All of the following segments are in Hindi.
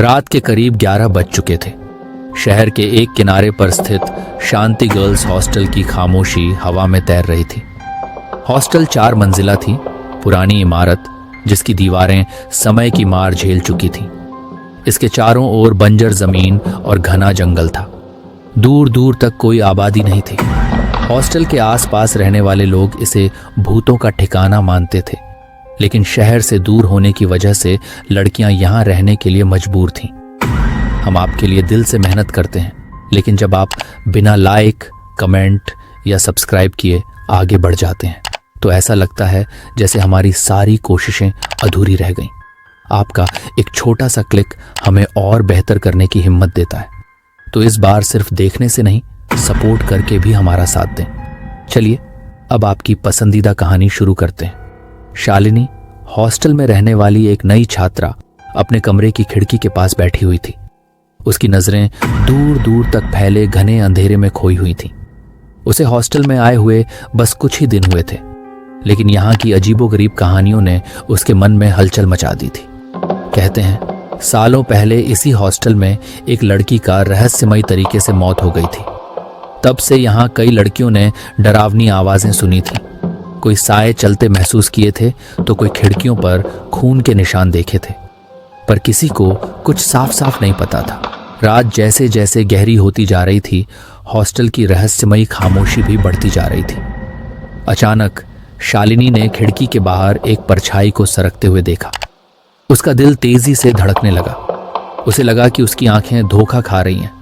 रात के करीब 11 बज चुके थे। शहर के एक किनारे पर स्थित शांति गर्ल्स हॉस्टल की खामोशी हवा में तैर रही थी। हॉस्टल 4 मंजिला थी, पुरानी इमारत जिसकी दीवारें समय की मार झेल चुकी थी। इसके चारों ओर बंजर जमीन और घना जंगल था। दूर दूर तक कोई आबादी नहीं थी। हॉस्टल के आसपास रहने वाले लोग इसे भूतों का ठिकाना मानते थे, लेकिन शहर से दूर होने की वजह से लड़कियां यहां रहने के लिए मजबूर थीं। हम आपके लिए दिल से मेहनत करते हैं, लेकिन जब आप बिना लाइक, कमेंट या सब्सक्राइब किए आगे बढ़ जाते हैं तो ऐसा लगता है जैसे हमारी सारी कोशिशें अधूरी रह गईं। आपका एक छोटा सा क्लिक हमें और बेहतर करने की हिम्मत देता है। तो इस बार सिर्फ देखने से नहीं, सपोर्ट करके भी हमारा साथ दें। चलिए अब आपकी पसंदीदा कहानी शुरू करते हैं। शालिनी हॉस्टल में रहने वाली एक नई छात्रा अपने कमरे की खिड़की के पास बैठी हुई थी। उसकी नजरें दूर दूर तक फैले घने अंधेरे में खोई हुई थीं। उसे हॉस्टल में आए हुए बस कुछ ही दिन हुए थे, लेकिन यहाँ की अजीबोगरीब कहानियों ने उसके मन में हलचल मचा दी थी। कहते हैं सालों पहले इसी हॉस्टल में एक लड़की का रहस्यमयी तरीके से मौत हो गई थी। तब से यहाँ कई लड़कियों ने डरावनी आवाजें सुनी थी। कोई साए चलते महसूस किए थे तो कोई खिड़कियों पर खून के निशान देखे थे, पर किसी को कुछ साफ साफ नहीं पता था। रात जैसे जैसे गहरी होती जा रही थी, हॉस्टल की रहस्यमयी खामोशी भी बढ़ती जा रही थी। अचानक शालिनी ने खिड़की के बाहर एक परछाई को सरकते हुए देखा। उसका दिल तेजी से धड़कने लगा। उसे लगा कि उसकी आंखें धोखा खा रही हैं,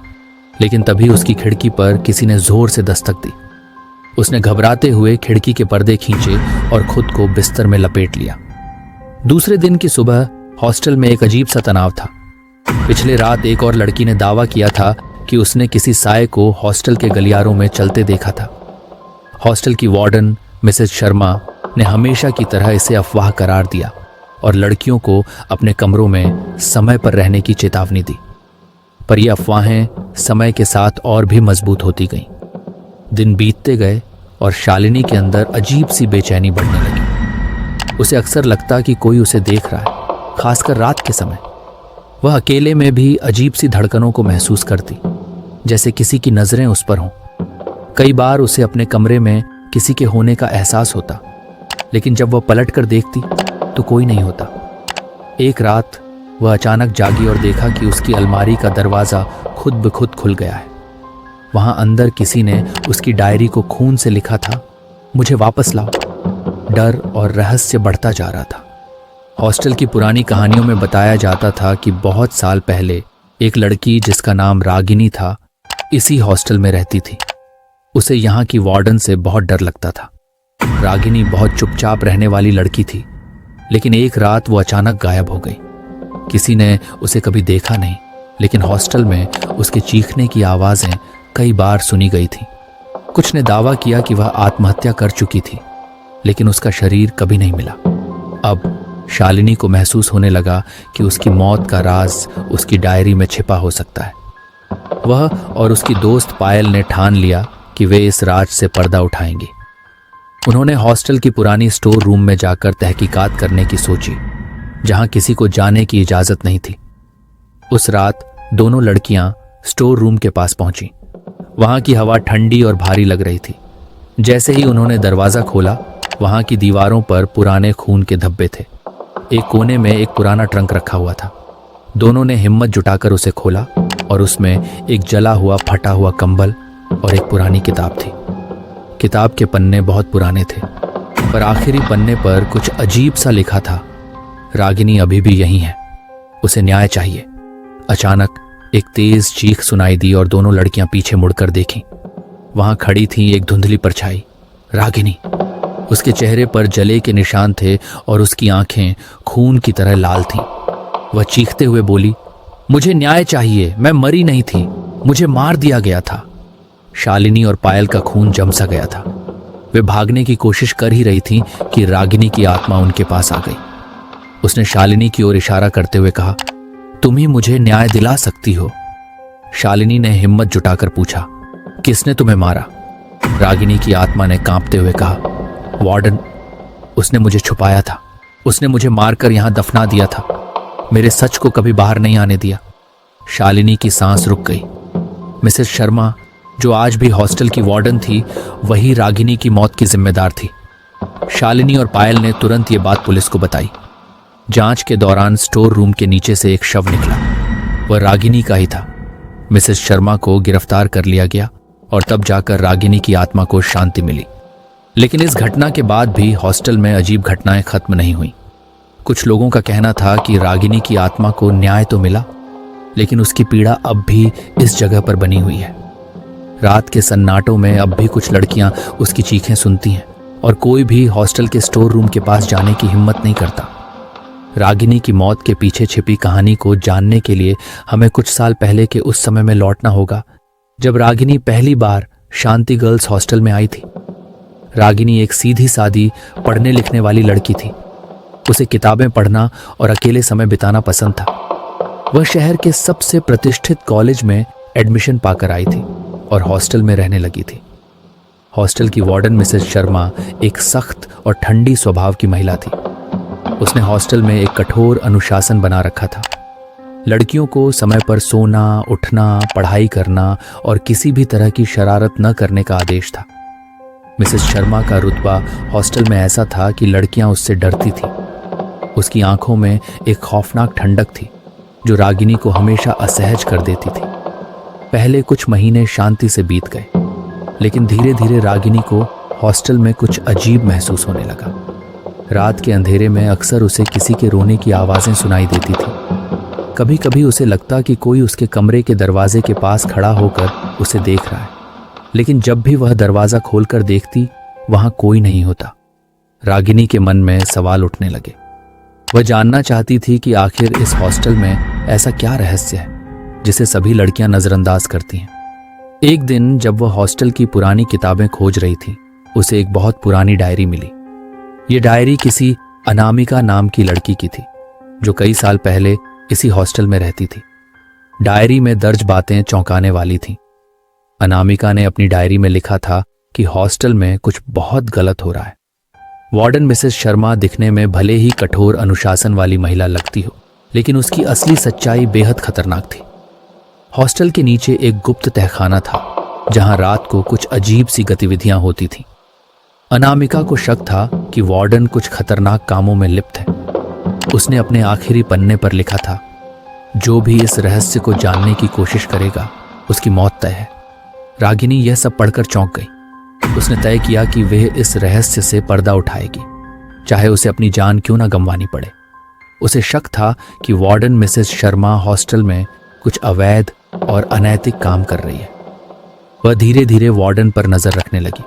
लेकिन तभी उसकी खिड़की पर किसी ने जोर से दस्तक दी। उसने घबराते हुए खिड़की के पर्दे खींचे और खुद को बिस्तर में लपेट लिया। दूसरे दिन की सुबह हॉस्टल में एक अजीब सा तनाव था। पिछले रात एक और लड़की ने दावा किया था कि उसने किसी साए को हॉस्टल के गलियारों में चलते देखा था। हॉस्टल की वार्डन मिसेज शर्मा ने हमेशा की तरह इसे अफवाह करार दिया और लड़कियों को अपने कमरों में समय पर रहने की चेतावनी दी। पर ये अफवाहें समय के साथ और भी मजबूत होती गईं। दिन बीतते गए और शालिनी के अंदर अजीब सी बेचैनी बढ़ने लगी। उसे अक्सर लगता कि कोई उसे देख रहा है, खासकर रात के समय। वह अकेले में भी अजीब सी धड़कनों को महसूस करती, जैसे किसी की नजरें उस पर हों। कई बार उसे अपने कमरे में किसी के होने का एहसास होता, लेकिन जब वह पलट कर देखती तो कोई नहीं होता। एक रात वह अचानक जागी और देखा कि उसकी अलमारी का दरवाजा खुद ब खुद खुल गया है। वहां अंदर किसी ने उसकी डायरी को खून से लिखा था, मुझे वापस लाओ। डर और रहस्य बढ़ता जा रहा था। हॉस्टल की पुरानी कहानियों में बताया जाता था कि बहुत साल पहले एक लड़की जिसका नाम रागिनी था, इसी हॉस्टल में रहती थी। उसे यहाँ की वार्डन से बहुत डर लगता था। रागिनी बहुत चुपचाप रहने वाली लड़की थी, लेकिन एक रात वो अचानक गायब हो गई। किसी ने उसे कभी देखा नहीं, लेकिन हॉस्टल में उसके चीखने की आवाजें कई बार सुनी गई थी। कुछ ने दावा किया कि वह आत्महत्या कर चुकी थी, लेकिन उसका शरीर कभी नहीं मिला। अब शालिनी को महसूस होने लगा कि उसकी मौत का राज उसकी डायरी में छिपा हो सकता है। वह और उसकी दोस्त पायल ने ठान लिया कि वे इस राज से पर्दा उठाएंगी। उन्होंने हॉस्टल की पुरानी स्टोर रूम में जाकर तहकीकात करने की सोची, जहां किसी को जाने की इजाजत नहीं थी। उस रात दोनों लड़कियां स्टोर रूम के पास पहुंची। वहां की हवा ठंडी और भारी लग रही थी। जैसे ही उन्होंने दरवाजा खोला, वहां की दीवारों पर पुराने खून के धब्बे थे। एक कोने में एक पुराना ट्रंक रखा हुआ था। दोनों ने हिम्मत जुटाकर उसे खोला और उसमें एक जला हुआ फटा हुआ कंबल और एक पुरानी किताब थी। किताब के पन्ने बहुत पुराने थे, पर आखिरी पन्ने पर कुछ अजीब सा लिखा था, रागिनी अभी भी यहीं है, उसे न्याय चाहिए। अचानक एक तेज चीख सुनाई दी और दोनों लड़कियां पीछे मुड़कर देखीं। वहां खड़ी थी एक धुंधली परछाई, रागिनी। उसके चेहरे पर जले के निशान थे और उसकी आंखें खून की तरह लाल थीं। वह चीखते हुए बोली, मुझे न्याय चाहिए, मैं मरी नहीं थी, मुझे मार दिया गया था। शालिनी और पायल का खून जम सा गया था। वे भागने की कोशिश कर ही रही थीं कि रागिनी की आत्मा उनके पास आ गई। उसने शालिनी की ओर इशारा करते हुए कहा, तुम ही मुझे न्याय दिला सकती हो। शालिनी ने हिम्मत जुटाकर पूछा, किसने तुम्हें मारा? रागिनी की आत्मा ने कांपते हुए कहा, वार्डन, उसने मुझे छुपाया था, उसने मुझे मारकर यहां दफना दिया था, मेरे सच को कभी बाहर नहीं आने दिया। शालिनी की सांस रुक गई। मिसेस शर्मा, जो आज भी हॉस्टल की वार्डन थी, वही रागिनी की मौत की जिम्मेदार थी। शालिनी और पायल ने तुरंत ये बात पुलिस को बताई। जांच के दौरान स्टोर रूम के नीचे से एक शव निकला। वह रागिनी का ही था। मिसेस शर्मा को गिरफ्तार कर लिया गया और तब जाकर रागिनी की आत्मा को शांति मिली। लेकिन इस घटना के बाद भी हॉस्टल में अजीब घटनाएं खत्म नहीं हुई। कुछ लोगों का कहना था कि रागिनी की आत्मा को न्याय तो मिला, लेकिन उसकी पीड़ा अब भी इस जगह पर बनी हुई है। रात के सन्नाटों में अब भी कुछ लड़कियां उसकी चीखें सुनती हैं और कोई भी हॉस्टल के स्टोर रूम के पास जाने की हिम्मत नहीं करता। रागिनी की मौत के पीछे छिपी कहानी को जानने के लिए हमें कुछ साल पहले के उस समय में लौटना होगा, जब रागिनी पहली बार शांति गर्ल्स हॉस्टल में आई थी। रागिनी एक सीधी सादी पढ़ने लिखने वाली लड़की थी। उसे किताबें पढ़ना और अकेले समय बिताना पसंद था। वह शहर के सबसे प्रतिष्ठित कॉलेज में एडमिशन पाकर आई थी और हॉस्टल में रहने लगी थी। हॉस्टल की वार्डन मिसेस शर्मा एक सख्त और ठंडी स्वभाव की महिला थी। उसने हॉस्टल में एक कठोर अनुशासन बना रखा था। लड़कियों को समय पर सोना, उठना, पढ़ाई करना और किसी भी तरह की शरारत न करने का आदेश था। मिसेस शर्मा का रुतबा हॉस्टल में ऐसा था कि लड़कियां उससे डरती थीं। उसकी आंखों में एक खौफनाक ठंडक थी जो रागिनी को हमेशा असहज कर देती थी। पहले कुछ महीने शांति से बीत गए, लेकिन धीरे धीरे रागिनी को हॉस्टल में कुछ अजीब महसूस होने लगा। रात के अंधेरे में अक्सर उसे किसी के रोने की आवाज़ें सुनाई देती थी। कभी कभी उसे लगता कि कोई उसके कमरे के दरवाजे के पास खड़ा होकर उसे देख रहा है, लेकिन जब भी वह दरवाज़ा खोलकर देखती, वहाँ कोई नहीं होता। रागिनी के मन में सवाल उठने लगे। वह जानना चाहती थी कि आखिर इस हॉस्टल में ऐसा क्या रहस्य है जिसे सभी लड़कियां नज़रअंदाज करती हैं। एक दिन जब वह हॉस्टल की पुरानी किताबें खोज रही थी, उसे एक बहुत पुरानी डायरी मिली। ये डायरी किसी अनामिका नाम की लड़की की थी जो कई साल पहले इसी हॉस्टल में रहती थी। डायरी में दर्ज बातें चौंकाने वाली थीं। अनामिका ने अपनी डायरी में लिखा था कि हॉस्टल में कुछ बहुत गलत हो रहा है। वार्डन मिसेस शर्मा दिखने में भले ही कठोर अनुशासन वाली महिला लगती हो, लेकिन उसकी असली सच्चाई बेहद खतरनाक थी। हॉस्टल के नीचे एक गुप्त तहखाना था जहां रात को कुछ अजीब सी गतिविधियां होती थीं। अनामिका को शक था कि वार्डन कुछ खतरनाक कामों में लिप्त है। उसने अपने आखिरी पन्ने पर लिखा था, जो भी इस रहस्य को जानने की कोशिश करेगा उसकी मौत तय है। रागिनी यह सब पढ़कर चौंक गई। उसने तय किया कि वह इस रहस्य से पर्दा उठाएगी, चाहे उसे अपनी जान क्यों ना गंवानी पड़े। उसे शक था कि वार्डन मिसेस शर्मा हॉस्टल में कुछ अवैध और अनैतिक काम कर रही है। वह धीरे धीरे वार्डन पर नजर रखने लगी।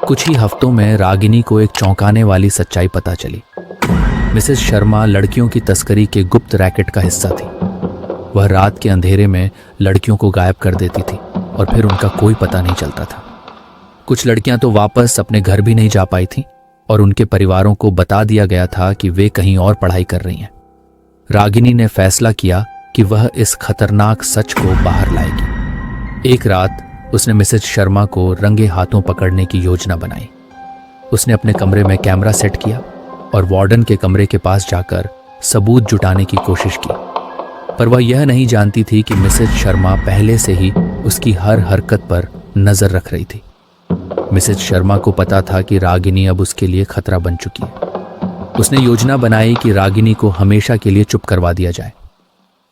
कुछ ही हफ्तों में रागिनी को एक चौंकाने वाली सच्चाई पता चली। मिसेस शर्मा लड़कियों की तस्करी के गुप्त रैकेट का हिस्सा थी। वह रात के अंधेरे में लड़कियों को गायब कर देती थी और फिर उनका कोई पता नहीं चलता था। कुछ लड़कियां तो वापस अपने घर भी नहीं जा पाई थीं और उनके परिवारों को बता दिया गया था कि वे कहीं और पढ़ाई कर रही हैं। रागिनी ने फैसला किया कि वह इस खतरनाक सच को बाहर लाएगी। एक रात उसने मिसेस शर्मा को रंगे हाथों पकड़ने की योजना बनाई। उसने अपने कमरे में कैमरा सेट किया और वार्डन के कमरे के पास जाकर सबूत जुटाने की कोशिश की। पर वह यह नहीं जानती थी कि मिसेस शर्मा पहले से ही उसकी हर हरकत पर नजर रख रही थी। मिसेस शर्मा को पता था कि रागिनी अब उसके लिए खतरा बन चुकी है। उसने योजना बनाई कि रागिनी को हमेशा के लिए चुप करवा दिया जाए।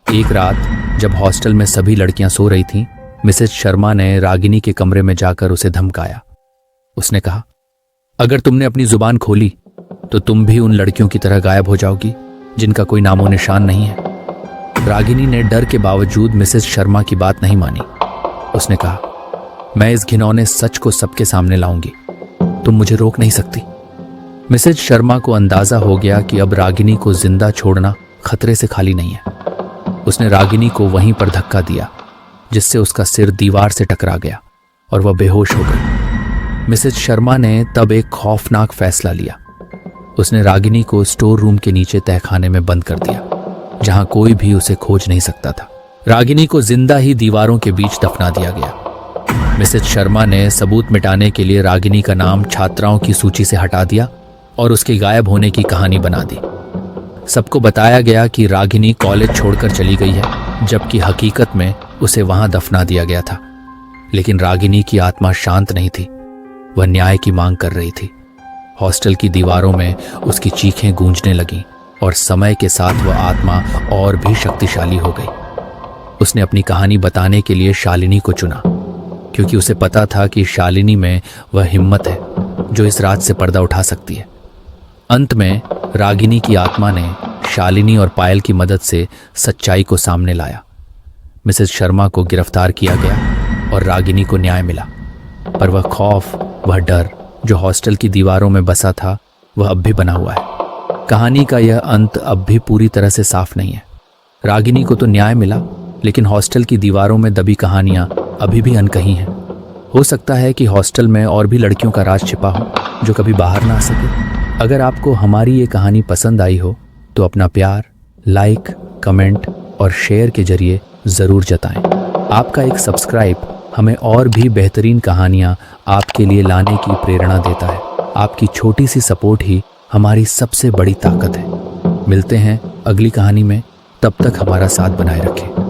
एक रात जब हॉस्टल में सभी लड़कियां सो रही थीं, मिसेस शर्मा ने रागिनी के कमरे में जाकर उसे धमकाया। उसने कहा, अगर तुमने अपनी जुबान खोली तो तुम भी उन लड़कियों की तरह गायब हो जाओगी जिनका कोई नामो निशान नहीं है। रागिनी ने डर के बावजूद मिसेस शर्मा की बात नहीं मानी। उसने कहा, मैं इस घिनौने सच को सबके सामने लाऊंगी, तुम मुझे रोक नहीं सकती। मिसेस शर्मा को अंदाजा हो गया कि अब रागिनी को जिंदा छोड़ना खतरे से खाली नहीं है। उसने रागिनी को वहीं पर धक्का दिया, जिससे उसका सिर दीवार से टकरा गया और वह बेहोश हो गई। मिसेस शर्मा ने तब एक खौफनाक फैसला लिया। उसने रागिनी को स्टोर रूम के नीचे तहखाने में बंद कर दिया, जहां कोई भी उसे खोज नहीं सकता था। रागिनी को जिंदा ही दीवारों के बीच दफना दिया गया। मिसेस शर्मा ने सबूत मिटाने के लिए रागिनी का नाम छात्राओं की सूची से हटा दिया और उसके गायब होने की कहानी बना दी। सबको बताया गया कि रागिनी कॉलेज छोड़कर चली गई है, जबकि हकीकत में उसे वहां दफना दिया गया था। लेकिन रागिनी की आत्मा शांत नहीं थी। वह न्याय की मांग कर रही थी। हॉस्टल की दीवारों में उसकी चीखें गूंजने लगीं और समय के साथ वह आत्मा और भी शक्तिशाली हो गई। उसने अपनी कहानी बताने के लिए शालिनी को चुना, क्योंकि उसे पता था कि शालिनी में वह हिम्मत है जो इस राज से पर्दा उठा सकती है। अंत में रागिनी की आत्मा ने शालिनी और पायल की मदद से सच्चाई को सामने लाया। मिसेस शर्मा को गिरफ्तार किया गया और रागिनी को न्याय मिला। पर वह खौफ, वह डर जो हॉस्टल की दीवारों में बसा था, वह अब भी बना हुआ है। कहानी का यह अंत अब भी पूरी तरह से साफ नहीं है। रागिनी को तो न्याय मिला, लेकिन हॉस्टल की दीवारों में दबी कहानियां अभी भी अनकही हैं। हो सकता है कि हॉस्टल में और भी लड़कियों का राज छिपा हो जो कभी बाहर ना आ सके। अगर आपको हमारी ये कहानी पसंद आई हो तो अपना प्यार, लाइक, कमेंट और शेयर के जरिए ज़रूर जताएं। आपका एक सब्सक्राइब हमें और भी बेहतरीन कहानियाँ आपके लिए लाने की प्रेरणा देता है। आपकी छोटी सी सपोर्ट ही हमारी सबसे बड़ी ताकत है। मिलते हैं अगली कहानी में, तब तक हमारा साथ बनाए रखें।